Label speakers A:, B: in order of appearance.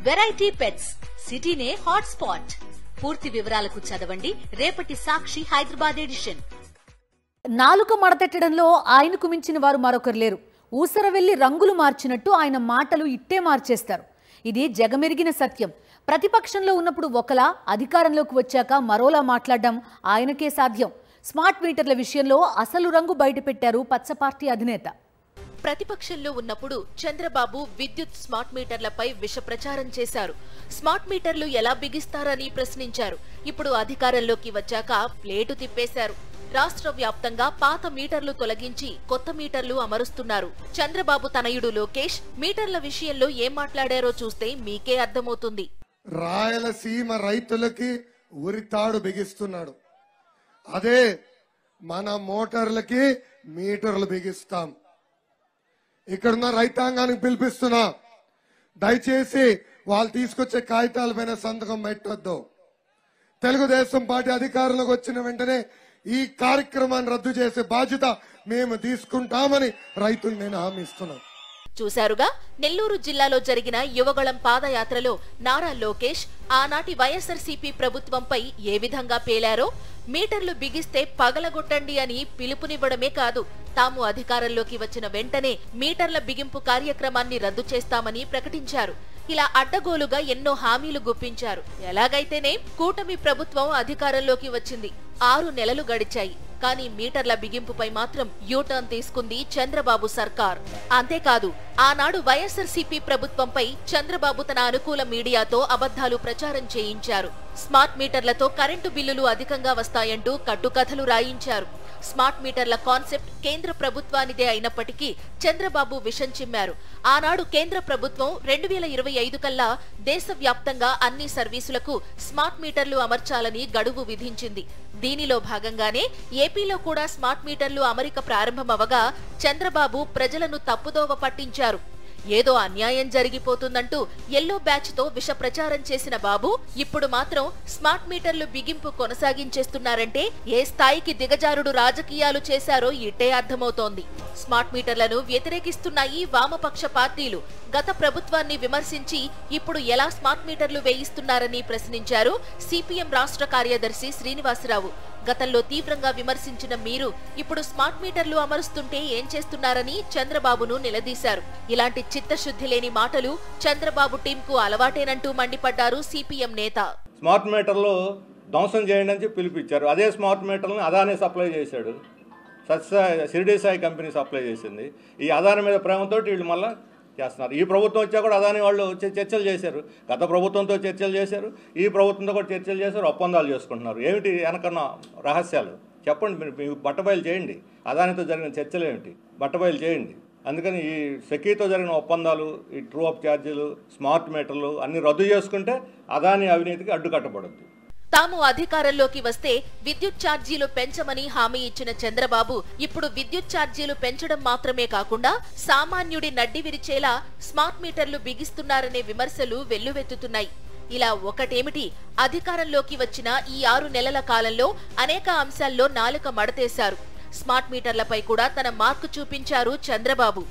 A: Variety pets సిటీనే hot spot. పూర్తి వివరాలకు చదవండి రేపటి సాక్షి హైదరాబాద్ ఎడిషన్.
B: నాలుక మడతెట్టడంలో ఆయనకు మించిన వారు మరొకరు లేరు. ఊసరవెల్లి రంగులు మార్చినట్టు ఆయన మాటలు ఇట్టే మార్చేస్తారు. ఇది జగమెరిగిన సత్యం. ప్రతిపక్షంలో ఉన్నప్పుడు ఒకలా, అధికారంలోకి వచ్చాక మరోలా మాట్లాడడం ఆయనకే సాధ్యం. స్మార్ట్ మీటర్ల విషయంలో అసలు రంగు బయటపెట్టారు పచ్చ పార్టీ అధినేత.
C: ప్రతిపక్షంలో ఉన్నప్పుడు చంద్రబాబు విద్యుత్ స్మార్ట్ మీటర్లపై విష ప్రచారం చేశారు. స్మార్ట్ మీటర్లు ఎలా బిగిస్తారని ప్రశ్నించారు. ఇప్పుడు అధికారంలోకి వచ్చాక ప్లేటు తిప్పేశారు. రాష్ట్ర వ్యాప్తంగా పాత మీటర్లు తొలగించి కొత్త మీటర్లు అమరుస్తున్నారు. చంద్రబాబు తనయుడు లోకేష్ మీటర్ల విషయంలో ఏం మాట్లాడారో చూస్తే మీకే అర్థమవుతుంది.
D: రాయలసీమ రైతులకి ఉరితాడు బిగిస్తున్నాడు. అదే మన మోటార్లకి మీటర్లు బిగిస్తాం. ఇక్కడున్న రైతాంగానికి పిలిపిస్తున్నా, దయచేసి వాళ్ళు తీసుకొచ్చే కాగితాల పైన సంతకం పెట్టొద్దు. తెలుగుదేశం పార్టీ అధికారంలోకి వచ్చిన వెంటనే ఈ కార్యక్రమాన్ని రద్దు చేసే బాధ్యత మేము తీసుకుంటామని రైతులు నేను హామీ ఇస్తున్నాను.
C: చూశారుగా, నెల్లూరు జిల్లాలో జరిగిన యువగళం పాదయాత్రలో నారా లోకేష్ ఆనాటి వైఎస్ఆర్సీపీ ప్రభుత్వంపై ఏ విధంగా పేలారో. మీటర్లు బిగిస్తే పగలగొట్టండి అని పిలుపునివ్వడమే కాదు, తాము అధికారంలోకి వచ్చిన వెంటనే మీటర్ల బిగింపు కార్యక్రమాన్ని రద్దు చేస్తామని ప్రకటించారు. ఇలా అడ్డగోలుగా ఎన్నో హామీలు గుప్పించారు. ఎలాగైతేనే కూటమి ప్రభుత్వం అధికారంలోకి వచ్చింది. 6 నెలలు గడిచాయి. కానీ మీటర్ల బిగింపుపై మాత్రం యూటర్న్ తీసుకుంది చంద్రబాబు సర్కార్. అంతేకాదు, ఆనాడు వైఎస్ఆర్సీపీ ప్రభుత్వంపై చంద్రబాబు తన అనుకూల మీడియాతో అబద్ధాలు ప్రచారం చేయించారు. స్మార్ట్ మీటర్లతో కరెంటు బిల్లులు అధికంగా వస్తాయంటూ కట్టుకథలు రాయించారు. స్మార్ట్ మీటర్ల కాన్సెప్ట్ కేంద్ర ప్రభుత్వానిదే అయినప్పటికీ చంద్రబాబు విషం చిమ్మారు. ఆనాడు కేంద్ర ప్రభుత్వం 2025 కల్లా దేశవ్యాప్తంగా అన్ని సర్వీసులకు స్మార్ట్ మీటర్లు అమర్చాలని గడువు విధించింది. దీనిలో భాగంగానే ఏపీలో కూడా స్మార్ట్ మీటర్లు అమరిక ప్రారంభమవగా చంద్రబాబు ప్రజలను తప్పుదోవ పట్టించారు. ఏదో అన్యాయం జరిగిపోతుందంటూ ఎల్లో బ్యాచ్ తో విష ప్రచారం చేసిన బాబు ఇప్పుడు మాత్రం స్మార్ట్ మీటర్లు బిగింపు కొనసాగించేస్తున్నారంటే ఏ స్థాయికి దిగజారుడు రాజకీయాలు చేశారో ఇట్టే అర్థమవుతోంది. స్మార్ట్ మీటర్లను వ్యతిరేకిస్తున్న ఈ వామపక్ష పార్టీలు గత ప్రభుత్వాన్ని విమర్శించి ఇప్పుడు ఎలా స్మార్ట్ మీటర్లు వేయిస్తున్నారని ప్రశ్నించారు సిపిఎం రాష్ట్ర కార్యదర్శి శ్రీనివాసరావు. గతంలో తీవ్రంగా విమర్శించిన మీరు ఇప్పుడు స్మార్ట్ మీటర్లు అమరుస్తుంటే ఏం చేస్తున్నారని చంద్రబాబును నిలదీశారు. ఇలాంటి చిత్తశుద్ధి లేని మాటలు చంద్రబాబు టీంకు అలవాటేనంటూ మండిపడ్డారు సిపిఎం నేత.
E: స్మార్ట్ మీటర్లు ధ్వంసం చేయండి అని పిలిపించారు. అదే స్మార్ట్ మీటర్లను అదానే సప్లై చేశాడు. షిరిడి సాయి కంపెనీ సప్లై చేసింది. ఈ అదాని మీద ప్రేమతో వీళ్ళు మళ్ళీ చేస్తున్నారు. ఈ ప్రభుత్వం వచ్చా కూడా అదాని వాళ్ళు చర్చలు చేశారు. గత ప్రభుత్వంతో చర్చలు చేశారు, ఈ ప్రభుత్వంతో కూడా చర్చలు చేశారు, ఒప్పందాలు చేసుకుంటున్నారు. ఏమిటి వెనకన్న రహస్యాలు చెప్పండి, మీరు బట్టబయలు చేయండి. అదానితో జరిగిన చర్చలు ఏమిటి బట్టబయలు చేయండి. అందుకని ఈ సెకీతో జరిగిన ఒప్పందాలు, ఈ ట్రూ అప్ ఛార్జీలు, స్మార్ట్ మీటర్లు అన్ని రద్దు చేసుకుంటే అదాని అవినీతికి అడ్డుకట్టబడుద్ది.
C: తాము అధికారంలోకి వస్తే విద్యుత్ ఛార్జీలు పెంచమని హామీ ఇచ్చిన చంద్రబాబు ఇప్పుడు విద్యుత్ ఛార్జీలు పెంచడం మాత్రమే కాకుండా సామాన్యుడి నడ్డి విరిచేలా స్మార్ట్ మీటర్లు బిగిస్తున్నారనే విమర్శలు వెల్లువెత్తుతున్నాయి. ఇలా ఒకటేమిటి, అధికారంలోకి వచ్చిన ఈ 6 నెలల కాలంలో అనేక అంశాల్లో నాలుక మడతేశారు. స్మార్ట్ మీటర్లపై కూడా తన మార్కు చూపించారు చంద్రబాబు.